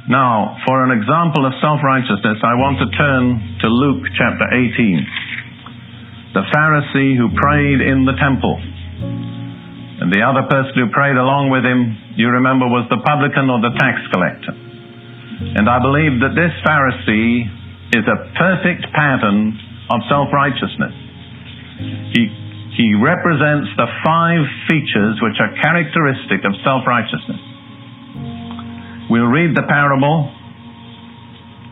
Now, for an example of self-righteousness, I want to turn to Luke chapter 18. The Pharisee who prayed in the temple. And the other person who prayed along with him, you remember, was the publican or the tax collector. And I believe that this Pharisee is a perfect pattern of self-righteousness. He represents the 5 features which are characteristic of self-righteousness. We'll read the parable.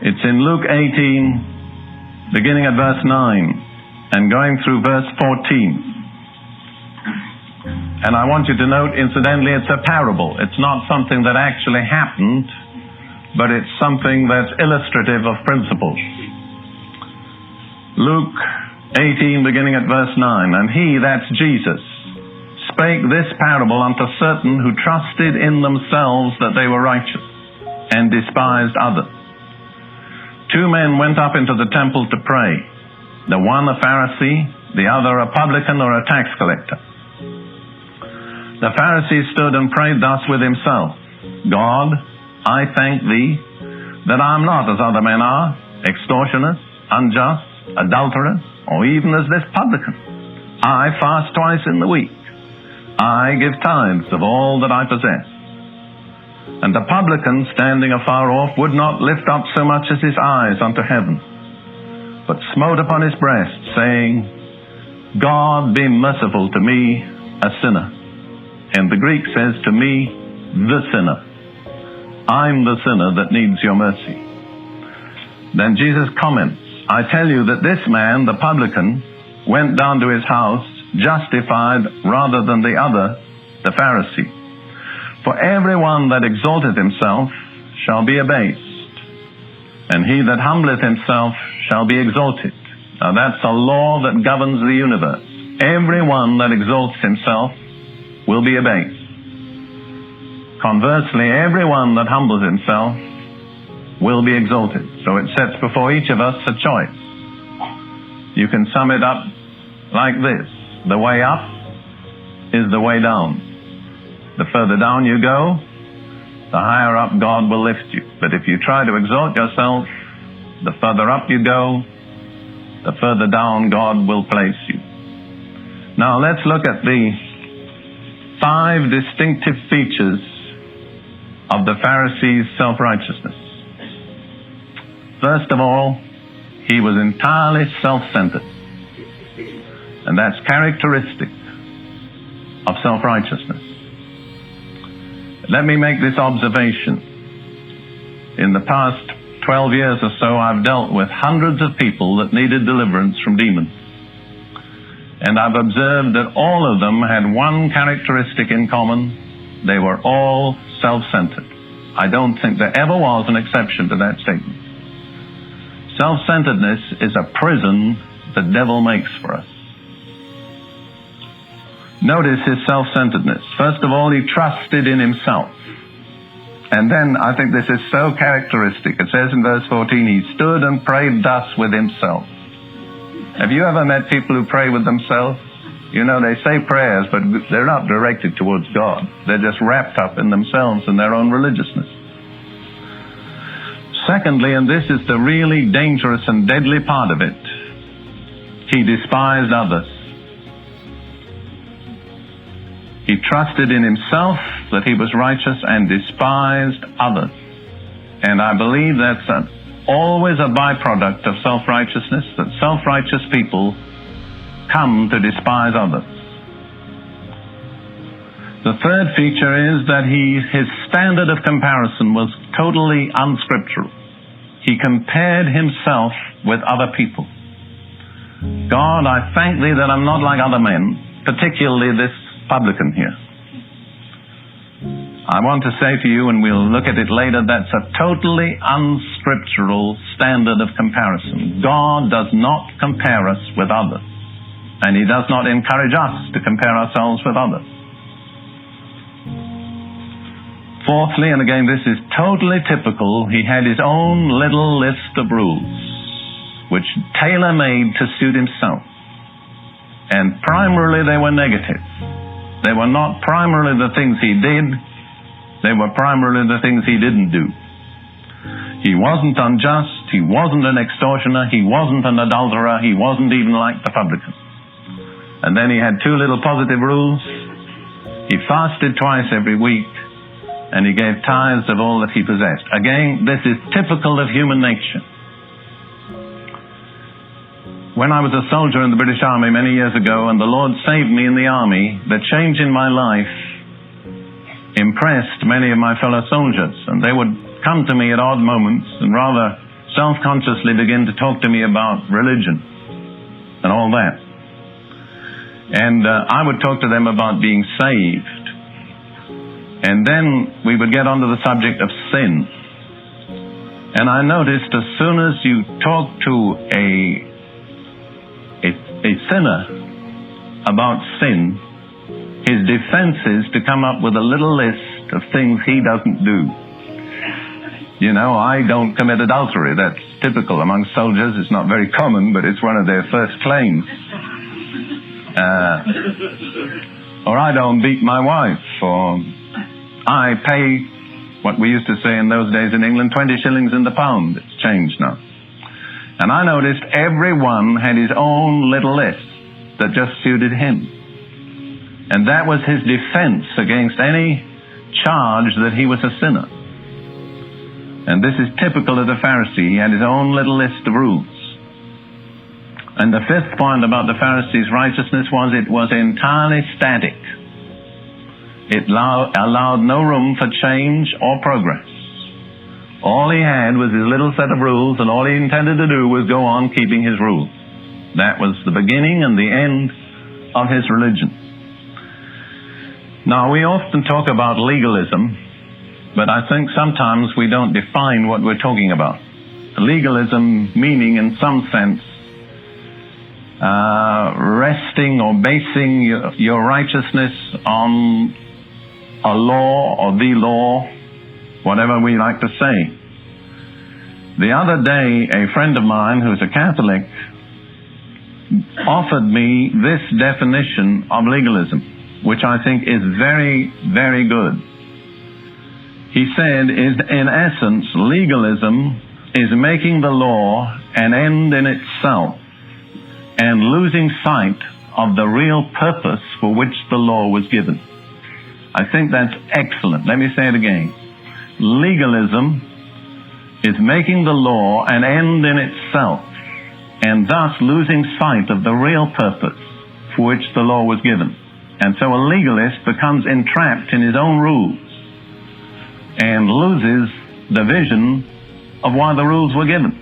It's in Luke 18, beginning at verse 9 and going through verse 14. And I want you to note, incidentally, it's a parable. It's not something that actually happened, but it's something that's illustrative of principles. Luke 18, beginning at verse 9. And he, that's Jesus, spake this parable unto certain who trusted in themselves that they were righteous, and despised others. 2 men went up into the temple to pray, the one a Pharisee, the other a publican or a tax collector. The Pharisee stood and prayed thus with himself, God, I thank thee that I am not as other men are, extortioners, unjust, adulterers, or even as this publican. I fast twice in the week. I give tithes of all that I possess. And the publican, standing afar off, would not lift up so much as his eyes unto heaven, but smote upon his breast, saying, God be merciful to me, a sinner. And the Greek says to me, the sinner. I'm the sinner that needs your mercy. Then Jesus comments, I tell you that this man, the publican, went down to his house justified rather than the other, the Pharisee. For everyone that exalteth himself shall be abased, and he that humbleth himself shall be exalted. Now that's a law that governs the universe. Everyone that exalts himself will be abased. Conversely, everyone that humbles himself will be exalted. So it sets before each of us a choice. You can sum it up like this. The way up is the way down. The further down you go, the higher up God will lift you. But if you try to exalt yourself, the further up you go, the further down God will place you. Now let's look at the 5 distinctive features of the Pharisee's self-righteousness. First of all, he was entirely self-centered. And that's characteristic of self-righteousness. Let me make this observation. In the past 12 years or so, I've dealt with hundreds of people that needed deliverance from demons. And I've observed that all of them had one characteristic in common. They were all self-centered. I don't think there ever was an exception to that statement. Self-centeredness is a prison the devil makes for us. Notice his self-centeredness. First of all, he trusted in himself. And then, I think this is so characteristic. It says in verse 14, he stood and prayed thus with himself. Have you ever met people who pray with themselves? You know, they say prayers, but they're not directed towards God. They're just wrapped up in themselves and their own religiousness. Secondly, and this is the really dangerous and deadly part of it, he despised others. He trusted in himself that he was righteous and despised others. And I believe that's always a byproduct of self-righteousness, that self-righteous people come to despise others. The third feature is that his standard of comparison was totally unscriptural. He compared himself with other people. God, I thank thee that I'm not like other men, particularly this publican here. I want to say to you, and we'll look at it later, that's a totally unscriptural standard of comparison. God does not compare us with others, and he does not encourage us to compare ourselves with others. Fourthly, and again this is totally typical, he had his own little list of rules, which tailor-made to suit himself. And primarily they were negative. They were not primarily the things he did, they were primarily the things he didn't do. He wasn't unjust, he wasn't an extortioner, he wasn't an adulterer, he wasn't even like the publican. And then he had 2 little positive rules. He fasted twice every week, and he gave tithes of all that he possessed. Again, this is typical of human nature. When I was a soldier in the British Army many years ago, and the Lord saved me in the army, the change in my life impressed many of my fellow soldiers, and they would come to me at odd moments and rather self-consciously begin to talk to me about religion and all that. And I would talk to them about being saved. And then we would get onto the subject of sin. And I noticed as soon as you talk to a sinner about sin, his defense is to come up with a little list of things he doesn't do. You know, I don't commit adultery. That's typical among soldiers. It's not very common, but it's one of their first claims. Or I don't beat my wife, or I pay what we used to say in those days in England, 20 shillings in the pound. It's changed now. And I noticed everyone had his own little list that just suited him. And that was his defense against any charge that he was a sinner. And this is typical of the Pharisee. He had his own little list of rules. And the 5th point about the Pharisee's righteousness was it was entirely static. It allowed no room for change or progress. All he had was his little set of rules, and all he intended to do was go on keeping his rules. That was the beginning and the end of his religion. Now, we often talk about legalism, but I think sometimes we don't define what we're talking about. Legalism meaning, in some sense, resting or basing your righteousness on a law or the law, whatever we like to say. The other day, a friend of mine who's a Catholic offered me this definition of legalism, which I think is very, very good. He said, in essence, legalism is making the law an end in itself and losing sight of the real purpose for which the law was given. I think that's excellent. Let me say it again. Legalism is making the law an end in itself and thus losing sight of the real purpose for which the law was given. And so a legalist becomes entrapped in his own rules and loses the vision of why the rules were given.